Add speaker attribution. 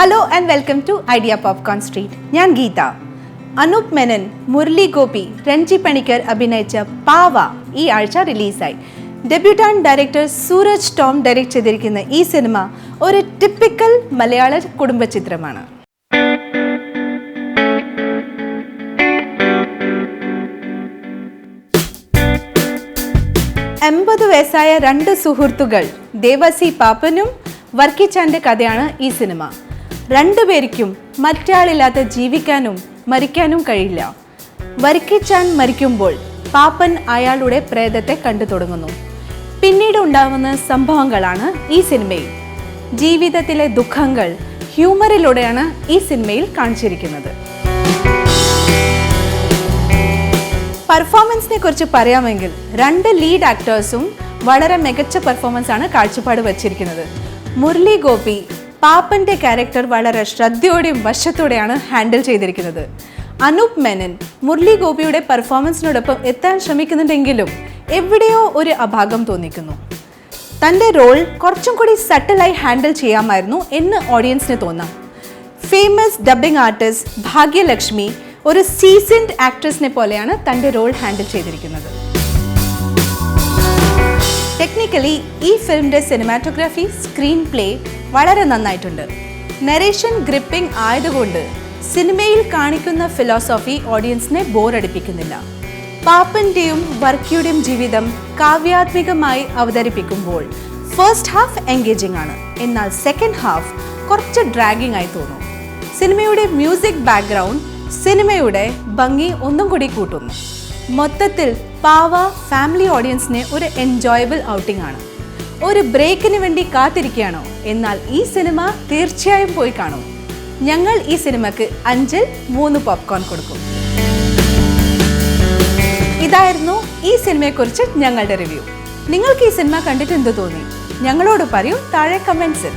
Speaker 1: Hello and welcome to Idea Popcorn Street. ഞാൻ ഗീത. അനൂപ് മെനൻ, മുരളി ഗോപി, രഞ്ജി പണിക്കർ അഭിനയിച്ച പാവ ഈ ആഴ്ച റിലീസായി. ഡെബ്യൂട്ടാന്റ് ഡയറക്ടർ സൂരജ് ടോം ഡയറക്ട് ചെയ്തിരിക്കുന്ന ഈ സിനിമ ഒരു ടിപ്പിക്കൽ മലയാള കുടുംബ ചിത്രമാണ്. വയസ്സായ രണ്ട് സുഹൃത്തുക്കൾ ദേവസി പാപ്പനും വർക്കിച്ചാന്റെ കഥയാണ് ഈ സിനിമ. രണ്ടുപേർക്കും മറ്റാളില്ലാത്ത ജീവിക്കാനും മരിക്കാനും കഴിയില്ല. വർക്കിച്ചാൻ മരിക്കുമ്പോൾ പാപ്പൻ അയാളുടെ പ്രേതത്തെ കണ്ടു തുടങ്ങുന്നു. പിന്നീട് ഉണ്ടാവുന്ന സംഭവങ്ങളാണ് ഈ സിനിമയിൽ. ജീവിതത്തിലെ ദുഃഖങ്ങൾ ഹ്യൂമറിലൂടെയാണ് ഈ സിനിമയിൽ കാണിച്ചിരിക്കുന്നത്. പെർഫോമൻസിനെ കുറിച്ച് പറയാമെങ്കിൽ രണ്ട് ലീഡ് ആക്ടേഴ്സും വളരെ മികച്ച പെർഫോമൻസ് ആണ് കാഴ്ചപ്പാട് വച്ചിരിക്കുന്നത്. മുരളി ഗോപി പാപ്പന്റെ ക്യാരക്ടർ വളരെ ശ്രദ്ധയോടെയും വശത്തോടെയാണ് ഹാൻഡിൽ ചെയ്തിരിക്കുന്നത്. അനൂപ് മെനൻ മുരളി ഗോപിയുടെ പെർഫോമൻസിനോടൊപ്പം എത്താൻ ശ്രമിക്കുന്നുണ്ടെങ്കിലും എവിടെയോ ഒരു അഭാഗം തോന്നിക്കുന്നു. തൻ്റെ റോൾ കുറച്ചും കൂടി സട്ടിലായി ഹാൻഡിൽ ചെയ്യാമായിരുന്നു എന്ന് ഓഡിയൻസിന് തോന്നാം. ഫേമസ് ഡബ്ബിംഗ് ആർട്ടിസ്റ്റ് ഭാഗ്യലക്ഷ്മി ഒരു സീസൺഡ് ആക്ട്രസിനെ പോലെയാണ് തൻ്റെ റോൾ ഹാൻഡിൽ ചെയ്തിരിക്കുന്നത്. ടെക്നിക്കലി ഈ ഫിലിമിൻ്റെ സിനിമാറ്റോഗ്രാഫി, സ്ക്രീൻ പ്ലേ വളരെ നന്നായിട്ടുണ്ട്. നരേഷൻ ഗ്രിപ്പിംഗ് ആയതുകൊണ്ട് സിനിമയിൽ കാണിക്കുന്ന ഫിലോസഫി ഓഡിയൻസിനെ ബോറടിപ്പിക്കുന്നില്ല. പാപ്പൻ്റെയും വർക്കിയുടെയും ജീവിതം കാവ്യാത്മികമായി അവതരിപ്പിക്കുമ്പോൾ ഫസ്റ്റ് ഹാഫ് എൻഗേജിംഗ് ആണ്, എന്നാൽ സെക്കൻഡ് ഹാഫ് കുറച്ച് ഡ്രാഗിംഗ് ആയി തോന്നും. സിനിമയുടെ മ്യൂസിക് ബാക്ക്ഗ്രൗണ്ട് സിനിമയുടെ ഭംഗി ഒന്നും കൂടി കൂട്ടുന്നു. മൊത്തത്തിൽ പാവ ഫാമിലി ഓഡിയൻസിന് ഒരു എൻജോയബിൾ ഔട്ടിംഗ് ആണ്. ഒരു ബ്രേക്കിന് വേണ്ടി കാത്തിരിക്കുകയാണോ? എന്നാൽ ഈ സിനിമ തീർച്ചയായും പോയി കാണും. ഞങ്ങൾ ഈ സിനിമയ്ക്ക് 5-3 പോപ്കോൺ കൊടുക്കും. ഇതായിരുന്നു ഈ സിനിമയെക്കുറിച്ച് ഞങ്ങളുടെ റിവ്യൂ. നിങ്ങൾക്ക് ഈ സിനിമ കണ്ടിട്ട് എന്ത് തോന്നി? ഞങ്ങളോട് പറയൂ താഴെ കമൻസിൽ.